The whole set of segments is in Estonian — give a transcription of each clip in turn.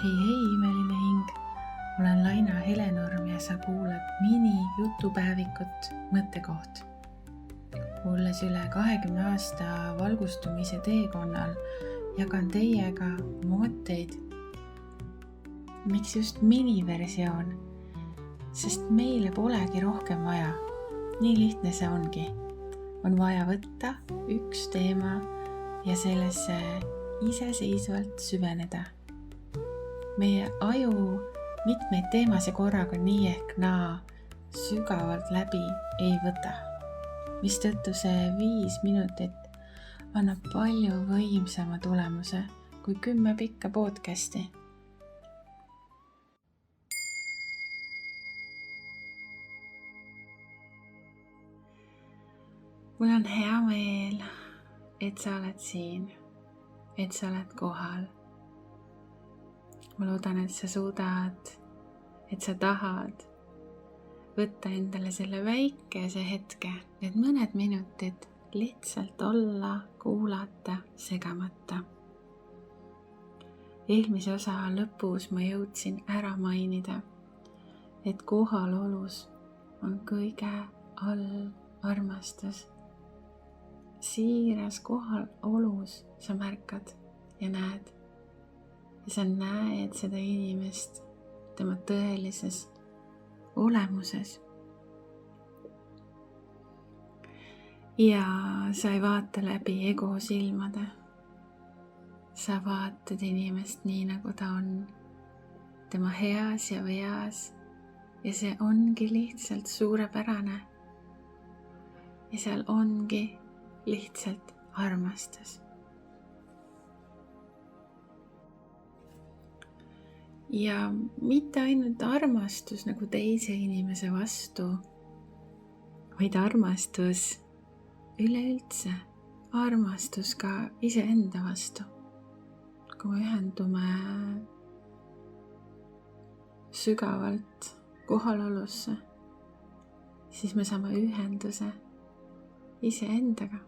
Hei, imeline hing! Olen Laina Helenurm ja sa kuulad mini-jutupäevikut Mõttekoht. Olles üle 20 aasta valgustumise teekonnal, jagan teiega mõtteid. Miks just miniversioon? Sest meile polegi rohkem vaja. Nii lihtne see ongi. On vaja võtta üks teema ja sellesse iseseisvalt süveneda. Meie aju mitmeid teemasid korraga nii ehk naa sügavalt läbi ei võta, mistõttu see 5 minutit annab palju võimsama tulemuse kui 10 pikka podcasti. Mul on hea meel, et sa oled siin, et sa oled kohal. Ma loodan, et sa suudad, et sa tahad võtta endale selle väikese hetke, need mõned minutid lihtsalt olla, kuulata, segamata. Eelmise osa lõpus ma jõudsin ära mainida, et kohalolus on kõige all armastus. Siiras kohalolus sa märkad ja näed. Ja sa näed seda inimest tema tõelises olemuses. Ja sa ei vaata läbi ego silmade. Sa vaatad inimest nii, nagu ta on, tema heas ja veas. Ja see ongi lihtsalt suurepärane. Ja seal ongi lihtsalt armastus. Ja mitte ainult armastus nagu teise inimese vastu, vaid armastus üleüldse, armastus ka iseenda vastu. Kui me ühendume sügavalt kohalolusse, siis me saame ühenduse iseendaga.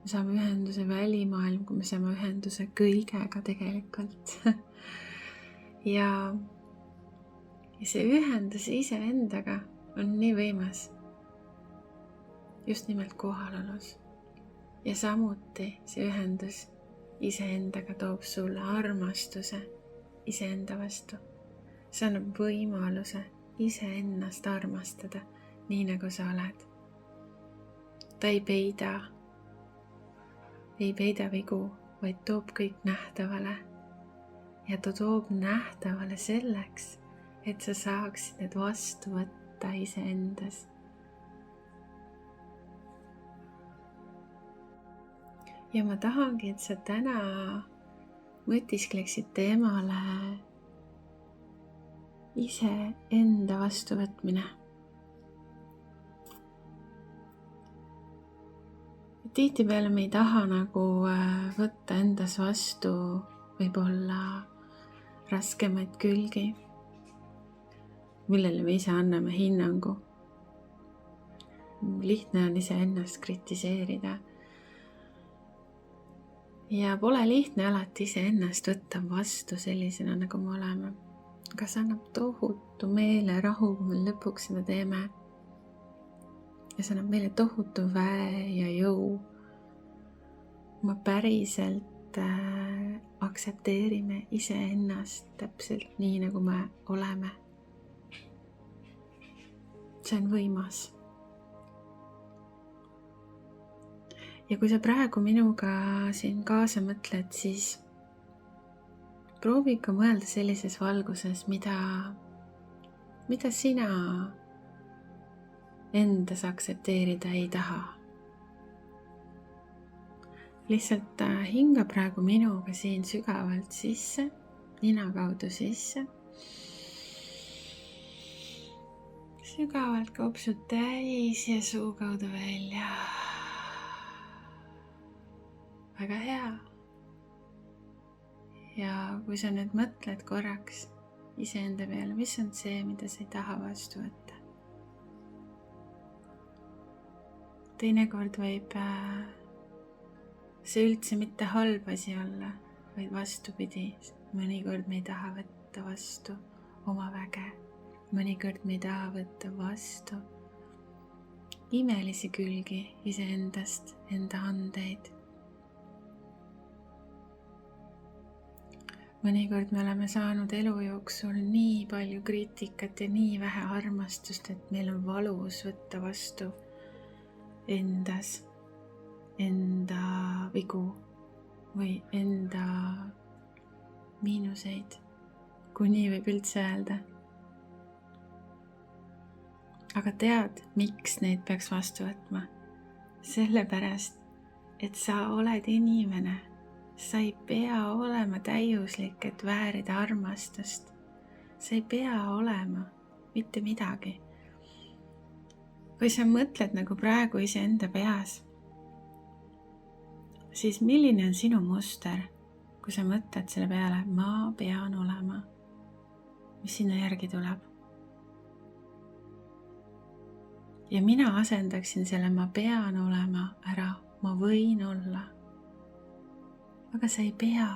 Me saame ühenduse välimaailm, kui me saame ühenduse kõigega tegelikult. Ja see ühendus iseendaga on nii võimas, just nimelt kohalolus. Ja samuti see ühendus iseendaga toob sulle armastuse iseenda vastu. See annab võimaluse iseennast armastada, nii nagu sa oled. Ta ei peida vigu, vaid toob kõik nähtavale. Ja ta toob nähtavale selleks, et sa saaksid need vastu võtta iseendas. Ja ma tahangi, et sa täna mõtiskleksid teemale iseenda vastuvõtmine. Tihtipeale me ei taha nagu võtta endas vastu võib-olla raskemaid külgi, millele me ise anname hinnangu. Lihtne on iseennast kritiseerida. Ja pole lihtne alati iseennast võtta vastu sellisena, nagu me oleme. Aga see annab tohutu meelerahu, kui me lõpuks seda teeme. Ja see annab meile tohutu väe ja jõu. Ma päriselt aktsepteerime iseennast täpselt nii, nagu me oleme. See on võimas. Ja kui sa praegu minuga siin kaasa mõtled, siis proovi ka mõelda sellises valguses, mida sina endas aktsepteerida ei taha. Lihtsalt hinga praegu minuga siin sügavalt sisse, nina kaudu sisse. Sügavalt kopsud täis ja suu kaudu välja. Väga hea. Ja kui sa nüüd mõtled korraks iseenda peale, mis on see, mida sa ei taha vastu võtta? Teinekord võib see üldse mitte halb asi olla, vaid vastupidi, mõnikord me ei taha võtta vastu oma väge, mõnikord me ei taha võtta vastu imelisi külgi iseendast, enda andeid. Mõnikord me oleme saanud elu jooksul nii palju kriitikat ja nii vähe armastust, et meil on valus võtta vastu endas enda vigu või enda miinuseid, kui nii võib üldse öelda. Aga tead, miks neid peaks vastu võtma? Sellepärast, et sa oled inimene. Sa ei pea olema täiuslik, et väärida armastust. Sa ei pea olema mitte midagi. Kui sa mõtled nagu praegu iseenda peas, siis milline on sinu muster, kui sa mõtled selle peale, ma pean olema? Mis sinna järgi tuleb? Ja mina asendaksin selle ma pean olema ära, ma võin olla. Aga sa ei pea.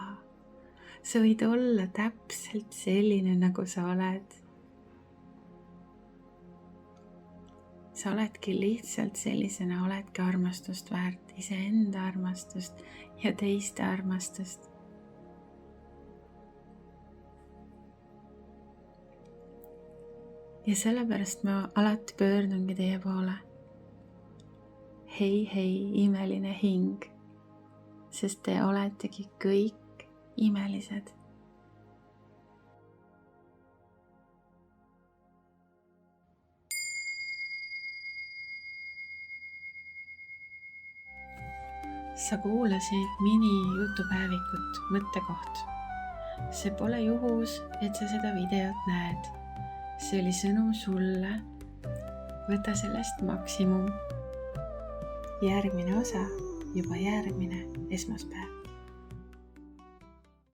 Sa võid olla täpselt selline, nagu sa oled. Sa oledki lihtsalt sellisena, oledki armastust väärt, iseenda armastust ja teiste armastust. Ja sellepärast ma alati pöördungi teie poole. Hei, imeline hing, sest te oletegi kõik imelised. Sa kuulasid mini-jutupäevikut Mõttekoht. See pole juhus, et sa seda videot näed. See oli sõnum sulle. Võta sellest maksimum. Järgmine osa juba järgmine esmaspäev.